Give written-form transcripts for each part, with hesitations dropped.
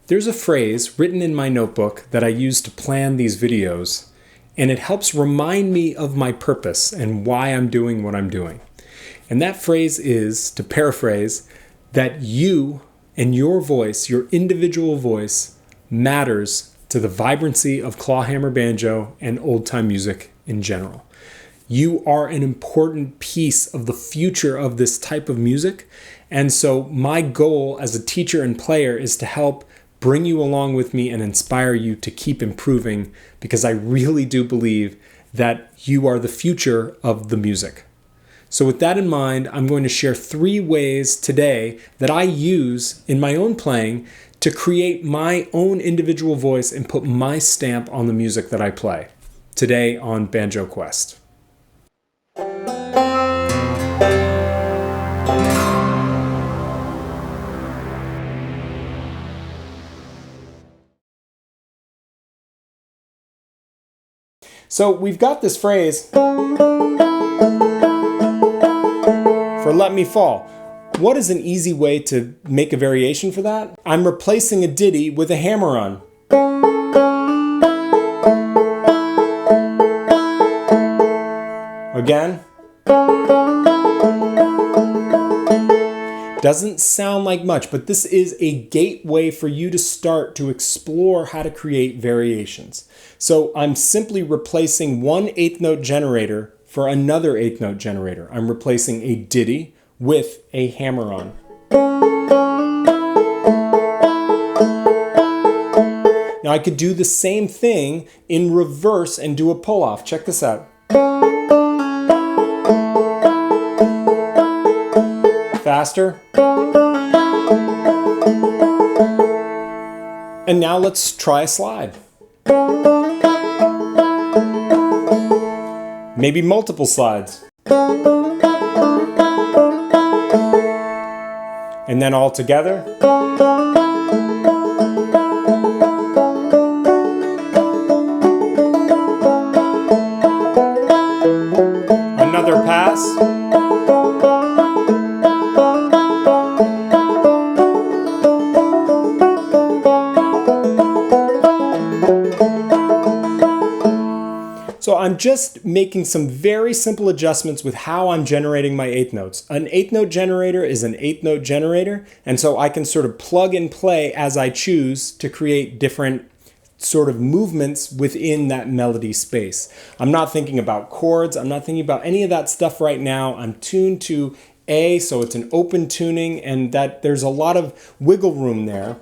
There's a phrase written in my notebook that I use to plan these videos, and it helps remind me of my purpose and why I'm doing what I'm doing. And that phrase is, to paraphrase, that you and your voice, your individual voice, matters to the vibrancy of clawhammer banjo and old-time music in general. You are an important piece of the future of this type of music, and so my goal as a teacher and player is to help bring you along with me and inspire you to keep improving, because I really do believe that you are the future of the music. So with that in mind, I'm going to share 3 ways today that I use in my own playing to create my own individual voice and put my stamp on the music that I play today on Banjo Quest. So we've got this phrase for "let me fall." What is an easy way to make a variation for that? I'm replacing a ditty with a hammer-on. Again. Doesn't sound like much, but this is a gateway for you to start to explore how to create variations. So I'm simply replacing one 8th note generator for another 8th note generator. I'm replacing a ditty with a hammer-on. Now I could do the same thing in reverse and do a pull-off. Check this out. Faster. And now let's try a slide. Maybe multiple slides. And then all together. Another pass. So I'm just making some very simple adjustments with how I'm generating my 8th notes. An 8th note generator is an 8th note generator, and so I can sort of plug and play as I choose to create different sort of movements within that melody space. I'm not thinking about chords, I'm not thinking about any of that stuff right now. I'm tuned to A, so it's an open tuning, and that there's a lot of wiggle room there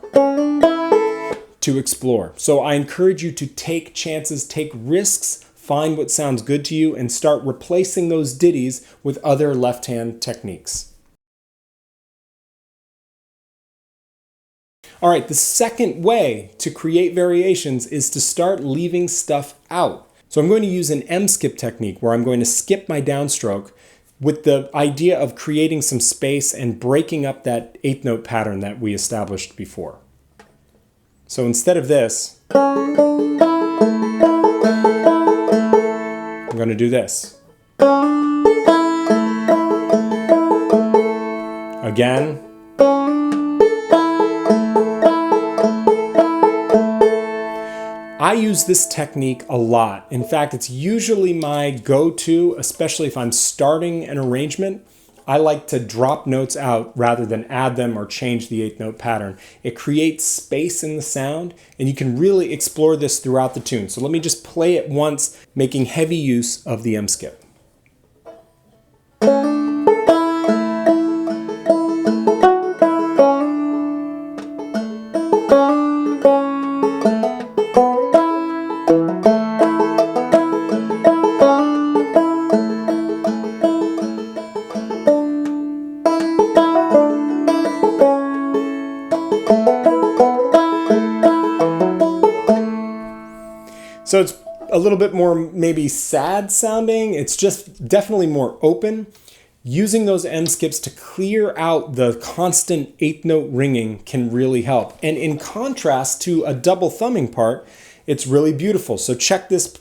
to explore. So I encourage you to take chances, take risks, find what sounds good to you, and start replacing those ditties with other left-hand techniques. All right, the second way to create variations is to start leaving stuff out. So I'm going to use an M-skip technique where I'm going to skip my downstroke with the idea of creating some space and breaking up that 8th note pattern that we established before. So instead of this, I'm going to do this. Again. I use this technique a lot. In fact, it's usually my go-to, especially if I'm starting an arrangement. I like to drop notes out rather than add them or change the 8th note pattern. It creates space in the sound, and you can really explore this throughout the tune. So let me just play it once, making heavy use of the M-skip. So it's a little bit more maybe sad sounding. It's just definitely more open. Using those M skips to clear out the constant 8th note ringing can really help. And in contrast to a double thumbing part, it's really beautiful. So check this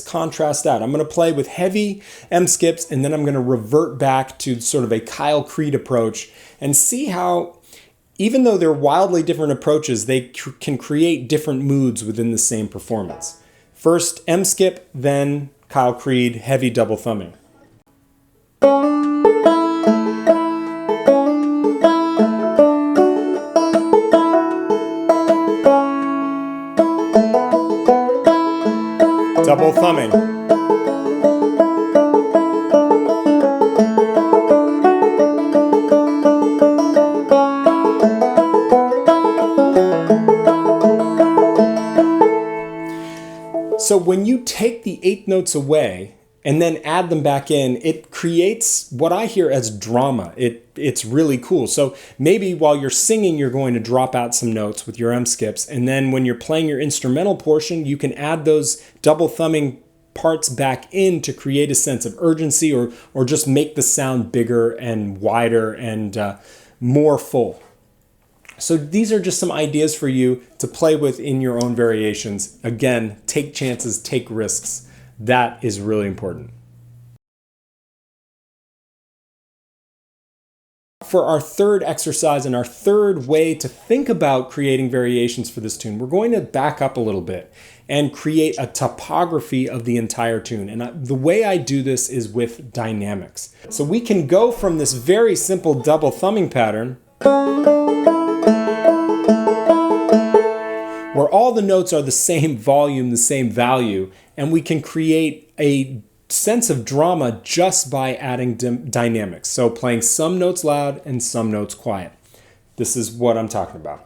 contrast out. I'm going to play with heavy M skips, and then I'm going to revert back to sort of a Kyle Creed approach and see how Even though they're wildly different approaches, they can create different moods within the same performance. First M skip, then Kyle Creed, heavy double thumbing. Double thumbing. So when you take the 8 notes away and then add them back in, it creates what I hear as drama. It's really cool. So maybe while you're singing, you're going to drop out some notes with your M skips. And then when you're playing your instrumental portion, you can add those double thumbing parts back in to create a sense of urgency or just make the sound bigger and wider and more full. So these are just some ideas for you to play with in your own variations. Again, take chances, take risks. That is really important. For our third exercise and our third way to think about creating variations for this tune, we're going to back up a little bit and create a topography of the entire tune. And the way I do this is with dynamics. So we can go from this very simple double thumbing pattern where all the notes are the same volume, the same value, and we can create a sense of drama just by adding dynamics. So playing some notes loud and some notes quiet. This is what I'm talking about.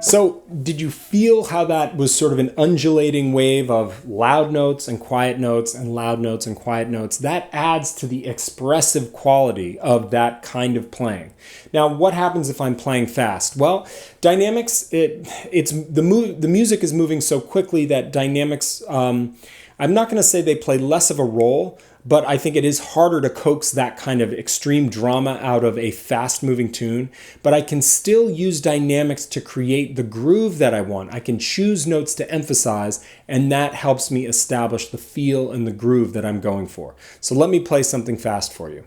So did you feel how that was sort of an undulating wave of loud notes and quiet notes and loud notes and quiet notes? That adds to the expressive quality of that kind of playing. Now, what happens if I'm playing fast? Well, dynamics, the music is moving so quickly that dynamics, I'm not going to say they play less of a role, but I think it is harder to coax that kind of extreme drama out of a fast-moving tune. But I can still use dynamics to create the groove that I want. I can choose notes to emphasize, and that helps me establish the feel and the groove that I'm going for. So let me play something fast for you.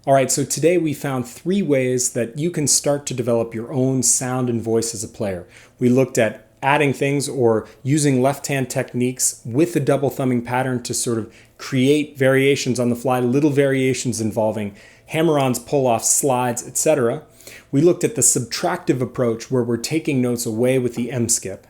All right, so today we found 3 ways that you can start to develop your own sound and voice as a player. We looked at adding things or using left-hand techniques with the double thumbing pattern to sort of create variations on the fly, little variations involving hammer-ons, pull-offs, slides, etc. We looked at the subtractive approach where we're taking notes away with the M skip.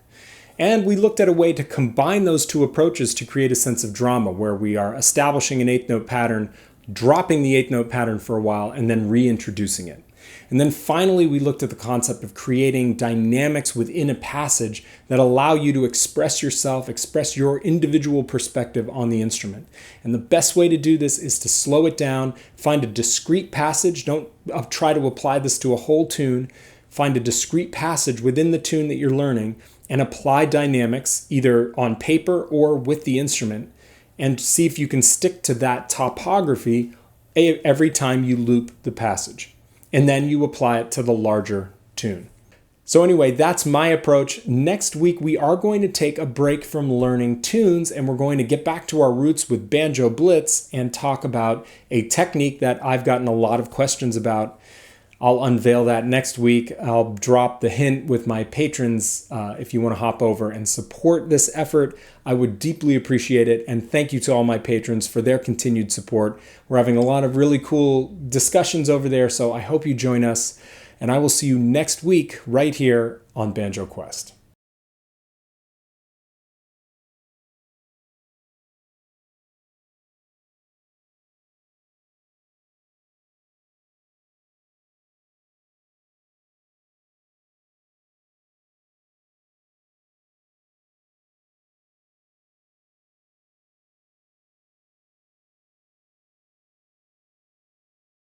And we looked at a way to combine those 2 approaches to create a sense of drama where we are establishing an 8-note pattern, dropping the 8-note pattern for a while, and then reintroducing it. And then finally, we looked at the concept of creating dynamics within a passage that allow you to express yourself, express your individual perspective on the instrument. And the best way to do this is to slow it down, find a discrete passage. Don't try to apply this to a whole tune. Find a discrete passage within the tune that you're learning and apply dynamics either on paper or with the instrument, and see if you can stick to that topography every time you loop the passage. And then you apply it to the larger tune. So anyway, that's my approach. Next week, we are going to take a break from learning tunes, and we're going to get back to our roots with Banjo Blitz and talk about a technique that I've gotten a lot of questions about. I'll unveil that next week. I'll drop the hint with my patrons. If you want to hop over and support this effort, I would deeply appreciate it. And thank you to all my patrons for their continued support. We're having a lot of really cool discussions over there, so I hope you join us. and I will see you next week right here on Banjo Quest.